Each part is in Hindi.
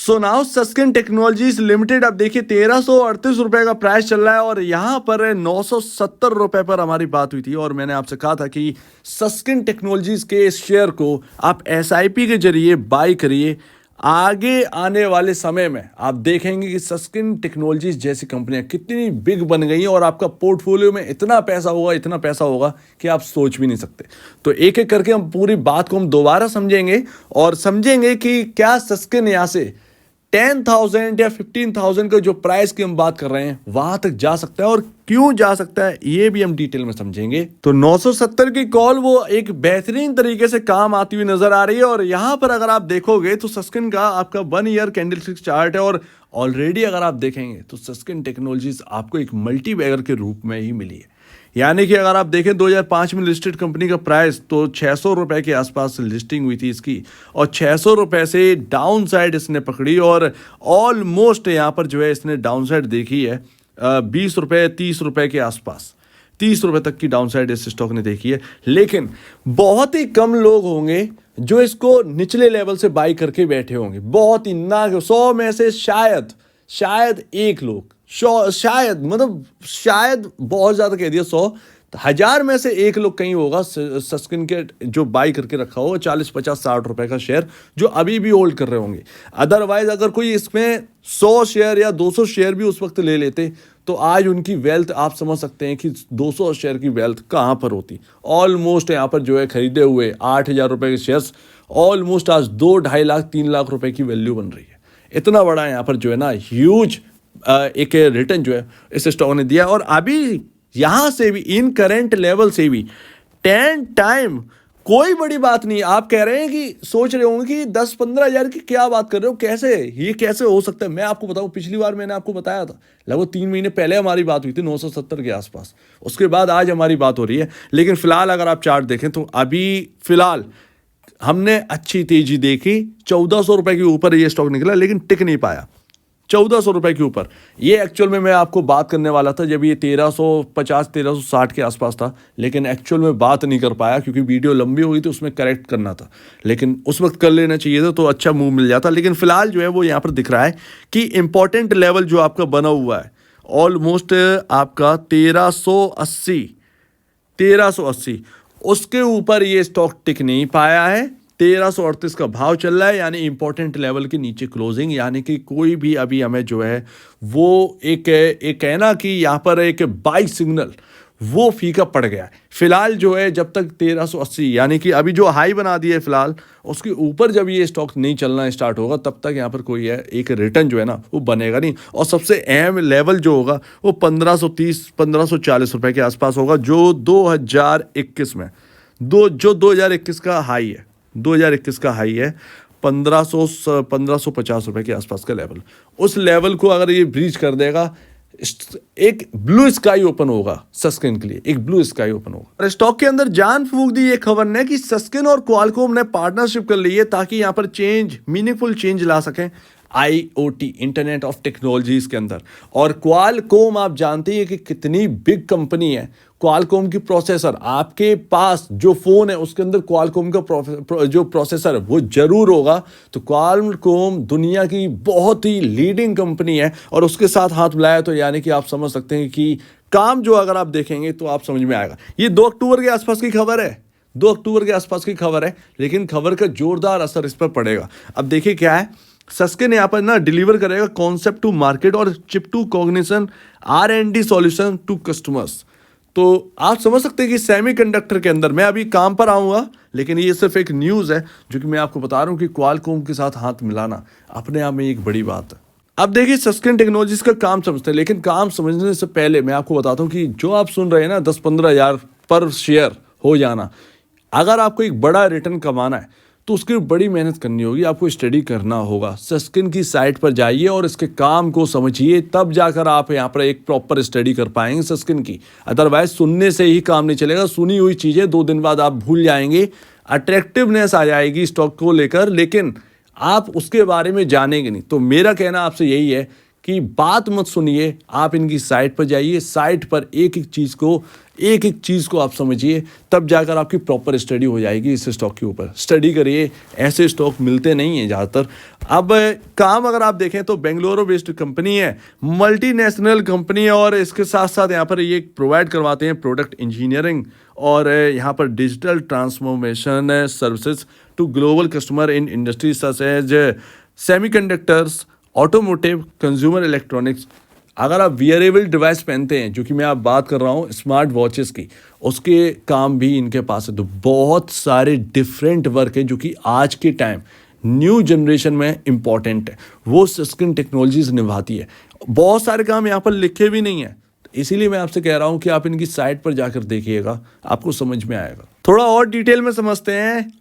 सो नाउ सस्किन टेक्नोलॉजीज लिमिटेड, अब देखिए 1338 रुपए का प्राइस चल रहा है और यहाँ पर 970 रुपए पर हमारी बात हुई थी और मैंने आपसे कहा था कि सस्किन टेक्नोलॉजीज के इस शेयर को आप एसआईपी के जरिए बाई करिए। आगे आने वाले समय में आप देखेंगे कि सस्किन टेक्नोलॉजीज जैसी कंपनियां कितनी बिग बन गई हैं और आपका पोर्टफोलियो में इतना पैसा होगा कि आप सोच भी नहीं सकते। तो एक एक करके हम पूरी बात को हम दोबारा समझेंगे और समझेंगे कि क्या सस्किन यहाँ से 10,000 या 15,000 का जो प्राइस की हम बात कर रहे हैं वहां तक जा सकता है और क्यों जा सकता है ये भी हम डिटेल में समझेंगे। तो 970 की कॉल वो एक बेहतरीन तरीके से काम आती हुई नजर आ रही है और यहां पर अगर आप देखोगे तो सस्किन का आपका 1 ईयर कैंडलस्टिक चार्ट है और ऑलरेडी अगर आप देखेंगे तो सस्किन टेक्नोलॉजीज आपको एक मल्टी बैगर के रूप में ही मिली है। यानी कि अगर आप देखें 2005 में लिस्टेड कंपनी का प्राइस तो 600 रुपए के आसपास लिस्टिंग हुई थी इसकी और 600 रुपए से डाउन साइड इसने पकड़ी और ऑलमोस्ट यहाँ पर जो है इसने डाउन साइड देखी है 20 रुपए 30 रुपए के आसपास, 30 रुपए तक की डाउन साइड इस स्टॉक ने देखी है। लेकिन बहुत ही कम लोग होंगे जो इसको निचले लेवल से बाई करके बैठे होंगे, बहुत ही ना 100 में से शायद एक लोग, शायद बहुत ज्यादा कह दिया 100, 1000 में से एक लोग कहीं होगा सस्किन के जो बाई करके रखा होगा 40 50 60 रुपए का शेयर जो अभी भी होल्ड कर रहे होंगे। अदरवाइज अगर कोई इसमें 100 शेयर या 200 शेयर भी उस वक्त ले लेते तो आज उनकी वेल्थ आप समझ सकते हैं कि 200 शेयर की वेल्थ कहाँ पर होती। ऑलमोस्ट यहाँ पर जो है खरीदे हुए 8,000 रुपए के शेयर्स ऑलमोस्ट आज 2-2.5 लाख 3 लाख रुपए की वैल्यू बन रही है। इतना बड़ा यहाँ पर जो है ना ह्यूज एक रिटर्न जो है इस स्टॉक ने दिया और अभी यहां से भी इन करेंट लेवल से भी 10 टाइम कोई बड़ी बात नहीं। आप कह रहे हैं कि सोच रहे होंगे कि 10-15 हजार की क्या बात कर रहे हो, कैसे हो सकता है। मैं आपको बताऊं, पिछली बार मैंने आपको बताया था लगभग 3 महीने पहले हमारी बात हुई थी 970 के आसपास, उसके बाद आज हमारी बात हो रही है। लेकिन फिलहाल अगर आप चार्ट देखें तो अभी फिलहाल हमने अच्छी तेजी देखी, 1400 रुपए के ऊपर ये स्टॉक निकला लेकिन टिक नहीं पाया 1400 रुपए के ऊपर। ये एक्चुअल में मैं आपको बात करने वाला था जब ये 1350-1360 के आसपास था, लेकिन एक्चुअल में बात नहीं कर पाया क्योंकि वीडियो लंबी हो गई थी, उसमें करेक्ट करना था। लेकिन उस वक्त कर लेना चाहिए था तो अच्छा मूव मिल जाता। लेकिन फिलहाल जो है वो यहाँ पर दिख रहा है कि इंपॉर्टेंट लेवल जो आपका बना हुआ है ऑलमोस्ट आपका 1380 उसके ऊपर ये स्टॉक टिक नहीं पाया है। 1338 का भाव चल रहा है यानी इंपॉर्टेंट लेवल के नीचे क्लोजिंग, यानी कि कोई भी अभी हमें जो है वो एक है ना कि यहाँ पर एक बाई सिग्नल वो फीका पड़ गया है। फिलहाल जो है जब तक 1380 यानी कि अभी जो हाई बना दिया है फिलहाल उसके ऊपर जब ये स्टॉक नहीं चलना स्टार्ट होगा तब तक यहाँ पर कोई है एक रिटर्न जो है ना वो बनेगा नहीं। और सबसे अहम लेवल जो होगा वो 1530-1540 रुपए के आसपास होगा जो 2021 में 2021 का हाई है, 2021 का हाई है 1550 रुपए के आसपास का लेवल। उस लेवल को अगर ये ब्रीच कर देगा एक ब्लू स्काई ओपन होगा सस्किन के लिए, एक ब्लू स्काई ओपन होगा। और स्टॉक के अंदर जान फूंक दी ये खबर ने कि सस्किन और क्वालकॉम ने पार्टनरशिप कर ली है ताकि यहां पर मीनिंगफुल चेंज ला सकें IoT इंटरनेट ऑफ टेक्नोलॉजीज के अंदर। और क्वालकॉम आप जानते हैं कि कितनी बिग कंपनी है। क्वालकॉम की प्रोसेसर आपके पास जो फोन है उसके अंदर क्वालकॉम का जो प्रोसेसर है वो जरूर होगा। तो क्वालकॉम दुनिया की बहुत ही लीडिंग कंपनी है और उसके साथ हाथ मिलाया तो यानी कि आप समझ सकते हैं कि काम जो अगर आप देखेंगे तो आप समझ में आएगा। ये 2 अक्टूबर के आसपास की खबर है, 2 अक्टूबर के आसपास की खबर है, लेकिन खबर का जोरदार असर इस पर पड़ेगा। अब देखिए क्या है, सस्किन यहाँ पर ना डिलीवर करेगा कॉन्सेप्ट टू मार्केट और chip to cognition R&D solution to customers. तो आप समझ सकते हैं कि सेमीकंडक्टर के अंदर मैं अभी काम पर आऊँगा, लेकिन ये सिर्फ एक न्यूज़ है जो कि मैं आपको बता रहा हूँ कि क्वालकॉम के साथ हाथ मिलाना अपने आप में एक बड़ी बात है। अब देखिए सस्किन टेक्नोलॉजीज का काम समझते हैं, लेकिन काम समझने से पहले मैं आपको बताता हूँ कि जो आप सुन रहे हैं ना 10-15 हज़ार पर शेयर हो जाना, अगर आपको एक बड़ा रिटर्न कमाना है तो उसकी बड़ी मेहनत करनी होगी, आपको स्टडी करना होगा। सस्किन की साइट पर जाइए और इसके काम को समझिए, तब जाकर आप यहाँ पर एक प्रॉपर स्टडी कर पाएंगे सस्किन की। अदरवाइज सुनने से ही काम नहीं चलेगा, सुनी हुई चीज़ें 2 दिन बाद आप भूल जाएंगे, अट्रैक्टिवनेस आ जाएगी स्टॉक को लेकर, लेकिन आप उसके बारे में जानेंगे नहीं। तो मेरा कहना आपसे यही है कि बात मत सुनिए, आप इनकी साइट पर जाइए, साइट पर एक एक चीज़ को आप समझिए, तब जाकर आपकी प्रॉपर स्टडी हो जाएगी इस स्टॉक के ऊपर। स्टडी करिए, ऐसे स्टॉक मिलते नहीं हैं ज़्यादातर। अब काम अगर आप देखें तो बेंगलुरु बेस्ड कंपनी है, मल्टीनेशनल कंपनी है, और इसके साथ साथ यहाँ पर ये प्रोवाइड करवाते हैं प्रोडक्ट इंजीनियरिंग और यहाँ पर digital transformation services to global customer in industries such as semiconductors, automotive, consumer electronics. अगर आप वियरेबल डिवाइस पहनते हैं, जो कि मैं आप बात कर रहा हूँ स्मार्ट वॉचेस की, उसके काम भी इनके पास है। तो बहुत सारे डिफरेंट वर्क है जो कि आज के टाइम न्यू जनरेशन में इम्पॉर्टेंट है, वो स्किन टेक्नोलॉजीज निभाती है। बहुत सारे काम यहाँ पर लिखे भी नहीं है, इसीलिए मैं आपसे कह रहा हूँ कि आप इनकी साइट पर जाकर देखिएगा, आपको समझ में आएगा। थोड़ा और डिटेल में समझते हैं।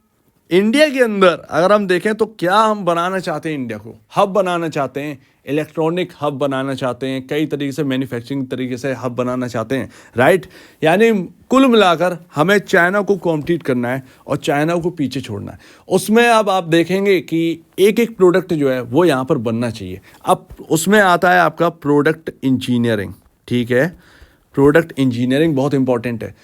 इंडिया के अंदर अगर हम देखें तो क्या हम बनाना चाहते हैं, इंडिया को हब बनाना चाहते हैं, इलेक्ट्रॉनिक हब बनाना चाहते हैं, कई तरीके से मैन्युफैक्चरिंग तरीके से हब बनाना चाहते हैं, राइट। यानी कुल मिलाकर हमें चाइना को कॉम्पीट करना है और चाइना को पीछे छोड़ना है। उसमें अब आप देखेंगे कि एक एक प्रोडक्ट जो है वो यहाँ पर बनना चाहिए। अब उसमें आता है आपका प्रोडक्ट इंजीनियरिंग, ठीक है। प्रोडक्ट इंजीनियरिंग बहुत इंपॉर्टेंट है।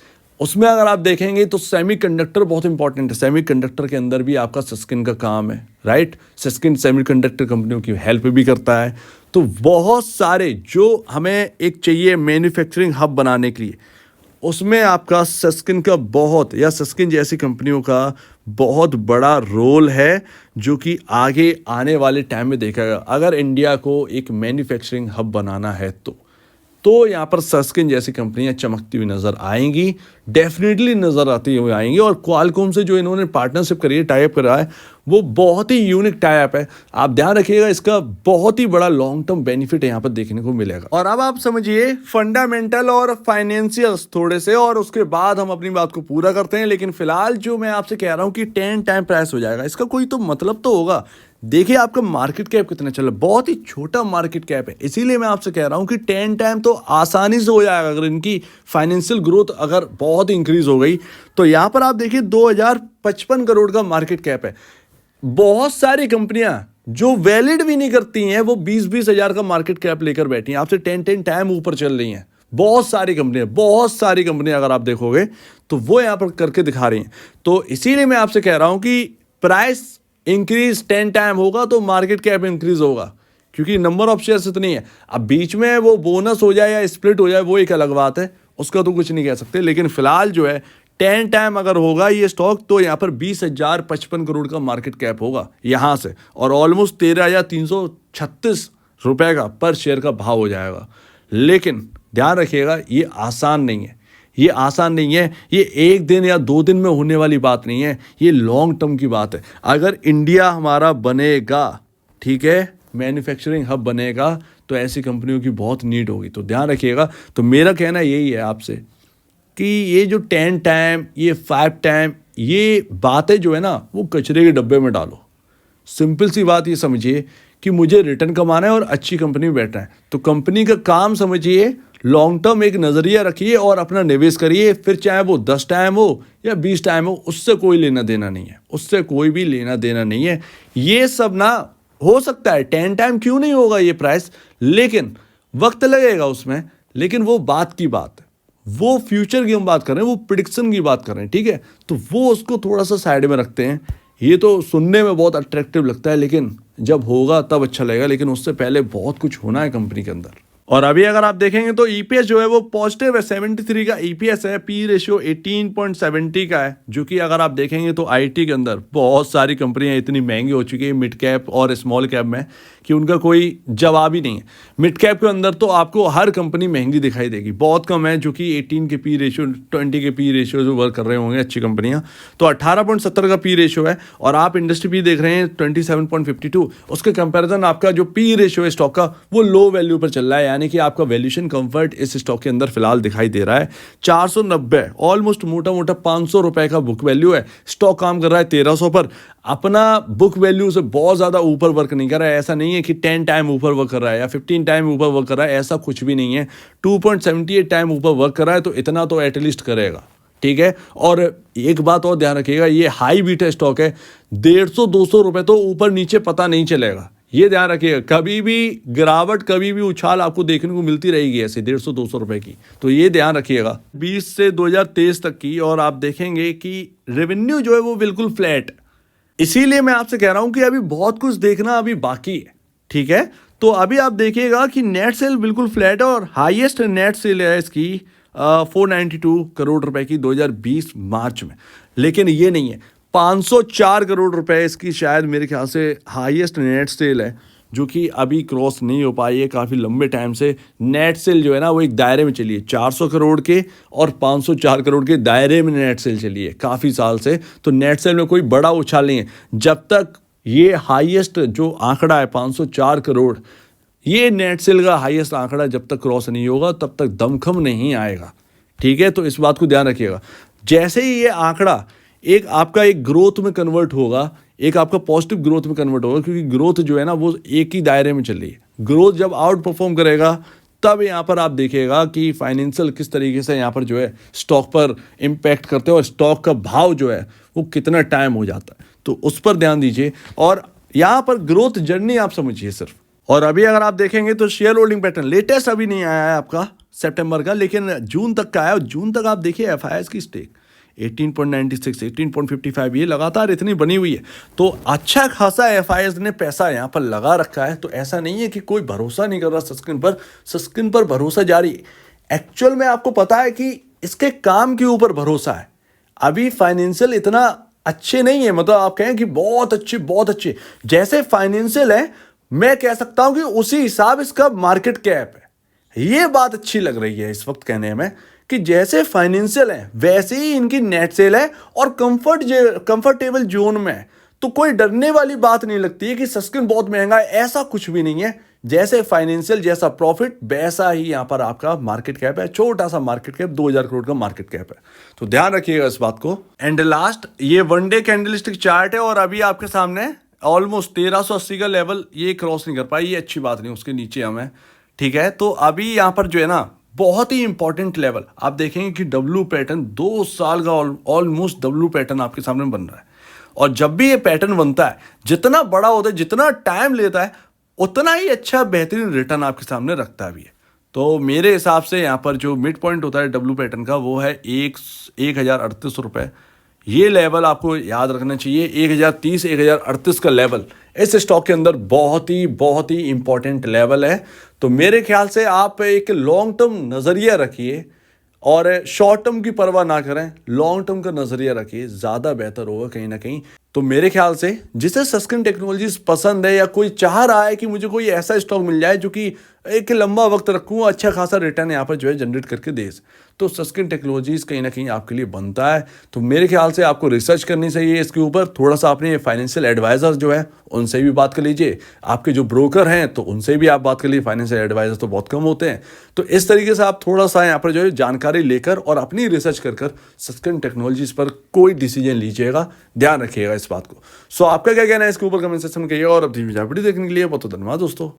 उसमें अगर आप देखेंगे तो सेमीकंडक्टर बहुत इंपॉर्टेंट है। सेमीकंडक्टर के अंदर भी आपका सिस्किन का काम है, राइट। सिस्किन सेमीकंडक्टर कंपनियों की हेल्प भी करता है। तो बहुत सारे जो हमें एक चाहिए मैन्युफैक्चरिंग हब बनाने के लिए, उसमें आपका सिस्किन का बहुत, या सिस्किन जैसी कंपनियों का बहुत बड़ा रोल है, जो कि आगे आने वाले टाइम में देखा गया। अगर इंडिया को एक मैन्युफैक्चरिंग हब बनाना है तो यहाँ पर सिस्किन जैसी कंपनियां चमकती हुई नजर आएंगी, डेफिनेटली नजर आती हुई आएंगी। और क्वालकॉम से जो इन्होंने पार्टनरशिप करी है, टाइप करा है, वो बहुत ही यूनिक टाइप है। आप ध्यान रखिएगा, इसका बहुत ही बड़ा लॉन्ग टर्म बेनिफिट यहाँ पर देखने को मिलेगा। और अब आप समझिए फंडामेंटल और फाइनेंशियल्स थोड़े से, और उसके बाद हम अपनी बात को पूरा करते हैं। लेकिन फिलहाल जो मैं आपसे कह रहा हूँ कि 10 टाइम प्राइस हो जाएगा, इसका कोई तो मतलब तो होगा। देखिए आपका मार्केट कैप कितना चल रहा है, बहुत ही छोटा मार्केट कैप है। इसीलिए मैं आपसे कह रहा हूं कि 10 टाइम तो आसानी से हो जाएगा अगर इनकी फाइनेंशियल ग्रोथ अगर बहुत इंक्रीज हो गई। तो यहां पर आप देखिए 2055 करोड़ का मार्केट कैप है। बहुत सारी कंपनियां जो वैलिड भी नहीं करती हैं, वो 20-20 हजार का मार्केट कैप लेकर बैठी हैं, आपसे 10 टाइम ऊपर चल रही हैं। बहुत सारी कंपनियां अगर आप देखोगे तो वो यहां पर करके दिखा रही हैं। तो इसीलिए मैं आपसे कह रहा हूं कि प्राइस इंक्रीज 10 टाइम होगा तो मार्केट कैप इंक्रीज होगा, क्योंकि नंबर ऑफ शेयर्स इतनी है। अब बीच में वो बोनस हो जाए या स्प्लिट हो जाए वो एक अलग बात है, उसका तो कुछ नहीं कह सकते। लेकिन फिलहाल जो है 10 टाइम अगर होगा ये स्टॉक, तो यहाँ पर 20,055 करोड़ का मार्केट कैप होगा यहाँ से, और ऑलमोस्ट 13,336 रुपए का पर शेयर का भाव हो जाएगा। लेकिन ध्यान रखिएगा, ये आसान नहीं है, ये एक दिन या 2 दिन में होने वाली बात नहीं है, ये लॉन्ग टर्म की बात है। अगर इंडिया हमारा बनेगा, ठीक है, मैन्युफैक्चरिंग हब बनेगा, तो ऐसी कंपनियों की बहुत नीड होगी। तो ध्यान रखिएगा। तो मेरा कहना यही है आपसे कि ये जो 10 टाइम, ये 5 टाइम, ये बातें जो है ना, वो कचरे के डब्बे में डालो। सिंपल सी बात ये समझिए कि मुझे रिटर्न कमाना है और अच्छी कंपनी में बैठना है, तो कंपनी का काम समझिए, लॉन्ग टर्म एक नज़रिया रखिए और अपना निवेश करिए। फिर चाहे वो 10 टाइम हो या 20 टाइम हो, उससे कोई लेना देना नहीं है, उससे कोई भी लेना देना नहीं है। ये सब ना हो सकता है 10 टाइम क्यों नहीं होगा ये प्राइस, लेकिन वक्त लगेगा उसमें। लेकिन वो बात की बात है, वो फ्यूचर की हम बात कर रहे हैं, वो प्रिडिक्शन की बात कर रहे हैं, ठीक है। तो वो उसको थोड़ा सा साइड में रखते हैं। ये तो सुनने में बहुत अट्रैक्टिव लगता है, लेकिन जब होगा तब अच्छा लगेगा। लेकिन उससे पहले बहुत कुछ होना है कंपनी के अंदर। और अभी अगर आप देखेंगे तो ईपीएस जो है वो पॉजिटिव है, 73 का ईपीएस है, पी रेशियो 18.70 का है, जो कि अगर आप देखेंगे तो आईटी के अंदर बहुत सारी कंपनियां इतनी महंगी हो चुकी है मिड कैप और स्मॉल कैप में, कि उनका कोई जवाब ही नहीं है। मिड कैप के अंदर तो आपको हर कंपनी महंगी दिखाई देगी, बहुत कम है जो कि 18 के पी रेशियो, 20 के पी रेशियो जो वर्क कर रहे होंगे अच्छी कंपनियां। तो 18.70 का पी रेशियो है, और आप इंडस्ट्री पी देख रहे हैं 27.52। उसके कंपैरिजन आपका जो पी रेशियो है स्टॉक का, वो लो वैल्यू पर चल रहा है, यानी कि आपका वैल्यूएशन कंफर्ट इस स्टॉक के अंदर फिलहाल दिखाई दे रहा है 490, ऑलमोस्ट मोटा मोटा 500 रुपए का बुक वैल्यू है। स्टॉक काम कर रहा है 1300 पर, अपना बुक वैल्यू से बहुत ज़्यादा ऊपर वर्क नहीं कर रहा है। ऐसा नहीं है कि 10 टाइम ऊपर वर्क कर रहा है या 15 टाइम ऊपर वर्क कर रहा है, ऐसा कुछ भी नहीं है। 2.78 टाइम ऊपर वर्क कर रहा है, तो इतना तो एटलीस्ट करेगा, ठीक है। और एक बात और ध्यान रखिएगा, ये हाई बीटा स्टॉक है, 150-200 रुपए तो ऊपर नीचे पता नहीं चलेगा। ये ध्यान रखिएगा, कभी भी गिरावट, कभी भी उछाल आपको देखने को मिलती रहेगी ऐसे 150-200 रुपए की, तो ये ध्यान रखिएगा। 20 से 2023 तक की, और आप देखेंगे कि रेवेन्यू जो है वो बिल्कुल फ्लैट। इसीलिए मैं आपसे कह रहा हूं कि अभी बहुत कुछ देखना अभी बाकी है, ठीक है। तो अभी आप देखिएगा कि नेट सेल बिल्कुल फ्लैट है, और हाईएस्ट नेट सेल है इसकी 492 करोड़ रुपए की 2020 मार्च में। लेकिन ये नहीं है, 504 करोड़ रुपए इसकी शायद मेरे ख्याल से हाईएस्ट नेट सेल है, जो कि अभी क्रॉस नहीं हो पाई है काफ़ी लंबे टाइम से। नेट सेल जो है ना वो एक दायरे में चली है, 400 करोड़ के और 504 करोड़ के दायरे में नेट सेल चली है काफ़ी साल से। तो नेट सेल में कोई बड़ा उछाल नहीं है। जब तक ये हाईएस्ट जो आंकड़ा है 504 करोड़, ये नेट सेल का हाईएस्ट आंकड़ा जब तक क्रॉस नहीं होगा तब तक दमखम नहीं आएगा, ठीक है। तो इस बात को ध्यान रखिएगा। जैसे ही ये आंकड़ा एक आपका एक ग्रोथ में कन्वर्ट होगा, एक आपका पॉजिटिव ग्रोथ में कन्वर्ट होगा, क्योंकि ग्रोथ जो है ना वो एक ही दायरे में चल रही है। ग्रोथ जब आउट परफॉर्म करेगा तब यहाँ पर आप देखिएगा कि फाइनेंशियल किस तरीके से यहाँ पर जो है स्टॉक पर इम्पैक्ट करते हैं, और स्टॉक का भाव जो है वो कितना टाइम हो जाता है, तो उस पर ध्यान दीजिए। और यहाँ पर ग्रोथ जर्नी आप समझिए सिर्फ। और अभी अगर आप देखेंगे तो शेयर होल्डिंग पैटर्न लेटेस्ट अभी नहीं आया है आपका सितंबर का, लेकिन जून तक का आया। और जून तक आप देखिए एफआईआईएस की स्टेक 18.96, 18.55, ये लगातार इतनी बनी हुई है। तो अच्छा खासा एफआईआईएस ने पैसा यहाँ पर लगा रखा है। तो ऐसा नहीं है कि कोई भरोसा नहीं कर रहा सस्किन पर, सस्किन पर भरोसा जारी है। एक्चुअल में आपको पता है कि इसके काम के ऊपर भरोसा है। अभी फाइनेंशियल इतना अच्छे नहीं है, मतलब आप कहें कि बहुत अच्छे बहुत अच्छे, जैसे फाइनेंशियल है मैं कह सकता हूं कि उसी हिसाब इसका मार्केट कैप है। ये बात अच्छी लग रही है इस वक्त कहने में कि जैसे फाइनेंशियल है वैसे ही इनकी नेट सेल है, और कंफर्टेबल जोन में है। तो कोई डरने वाली बात नहीं लगती है कि सस्किन बहुत महंगा है, ऐसा कुछ भी नहीं है। जैसे फाइनेंशियल जैसा प्रॉफिट वैसा ही यहाँ पर आपका मार्केट कैप है, छोटा सा मार्केट कैप, 2000 करोड़ का मार्केट कैप है। तो ध्यान रखिएगा इस बात को। एंड लास्ट ये वन डे कैंडलस्टिक चार्ट है, और अभी आपके सामने ऑलमोस्ट 1380 का लेवल ये क्रॉस नहीं कर पाई, ये अच्छी बात नहीं, उसके नीचे हमें, ठीक है। तो अभी यहाँ पर जो है ना बहुत ही इंपॉर्टेंट लेवल आप देखेंगे कि डब्ल्यू पैटर्न 2 साल का ऑलमोस्ट डब्ल्यू पैटर्न आपके सामने बन रहा है। और जब भी ये पैटर्न बनता है, जितना बड़ा होता है, जितना टाइम लेता है, उतना ही अच्छा बेहतरीन रिटर्न आपके सामने रखता भी है। तो मेरे हिसाब से यहाँ पर जो मिड पॉइंट होता है डब्ल्यू पैटर्न का वो है 1038 रुपये। ये लेवल आपको याद रखना चाहिए। 1030, 1038 का लेवल इस स्टॉक के अंदर बहुत ही इंपॉर्टेंट लेवल है। तो मेरे ख्याल से आप एक लॉन्ग टर्म नज़रिया रखिए, और शॉर्ट टर्म की परवाह ना करें, लॉन्ग टर्म का नज़रिया रखिए, ज़्यादा बेहतर होगा कहीं ना कहीं। तो मेरे ख्याल से जिसे सस्किन टेक्नोलॉजीज पसंद है, या कोई चाह रहा है कि मुझे कोई ऐसा स्टॉक मिल जाए जो कि एक लंबा वक्त रखूँ, अच्छा खासा रिटर्न यहाँ पर जो है जनरेट करके दे, तो सस्किन टेक्नोलॉजीज कहीं ना कहीं आपके लिए बनता है। तो मेरे ख्याल से आपको रिसर्च करनी चाहिए इसके ऊपर, थोड़ा सा अपने फाइनेंशियल एडवाइजर जो है उनसे भी बात कर लीजिए, आपके जो ब्रोकर हैं तो उनसे भी आप बात कर लीजिए। फाइनेंशियल एडवाइजर तो बहुत कम होते हैं। तो इस तरीके से आप थोड़ा सा यहाँ पर जो है जानकारी लेकर और अपनी रिसर्च कर सस्किन टेक्नोलॉजीज पर कोई डिसीजन लीजिएगा, ध्यान रखिएगा इस बात को। सो आपका क्या कहना है इसके ऊपर कमेंट सेक्शन में कहिएगा, और अपनी वीडियो देखने के लिए बहुत धन्यवाद दोस्तों।